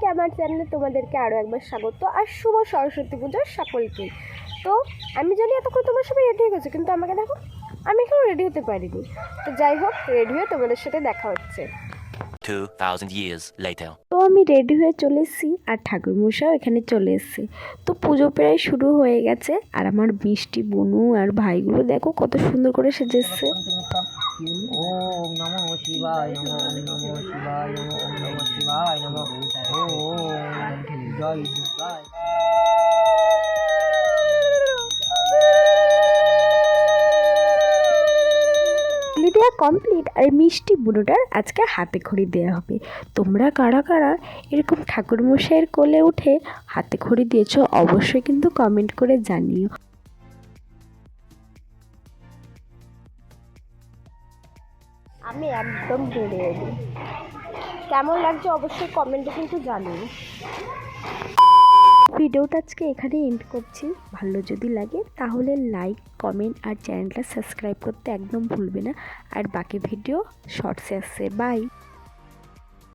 সবাইকে আমার চ্যানেলে তোমাদেরকে আরও একবার স্বাগত আর শুভ সরস্বতী পুজোর সকলকে। তো আমি জানি এতক্ষণ তোমার সবাই রেডি হয়ে গেছে, কিন্তু আমাকে দেখো আমি এখনও রেডি হতে পারিনি। তো যাই হোক, রেডি হয়ে তোমাদের সাথে দেখা হচ্ছে 2000 years later. তো আমি রেডি হয়ে চলে এসেছি আর ঠাকুরমশাও এখানে চলে এসেছে। তো পুজো প্রায় শুরু হয়ে গেছে আর আমার মিষ্টি বোনু আর ভাইগুলো দেখো কত সুন্দর করে সেজেছে। ওম নমো শিবায় নমো, ওম নমো শিবায় নমো, ওম নমো শিবায় নমো, ওম জয় দুর্গায়। দেওয়া কমপ্লিট আর মিষ্টি বুড়োটার আজকে হাতে খড়ি দেওয়া হবে। তোমরা কারা কারা এরকম ঠাকুরমশাইয়ের কোলে উঠে হাতে খড়ি দিয়েছো অবশ্যই কিন্তু কমেন্ট করে জানিও। আমি একদম রেডি, কেমন লাগছে অবশ্যই কমেন্টে কিন্তু জানিও। ভিডিওটা আজকে এখানে এন্ড করছি। ভালো যদি লাগে তাহলে লাইক, কমেন্ট আর চ্যানেলটা সাবস্ক্রাইব করতে একদম ভুলবে না। আর বাকি ভিডিও শর্টসে আসছে। বাই।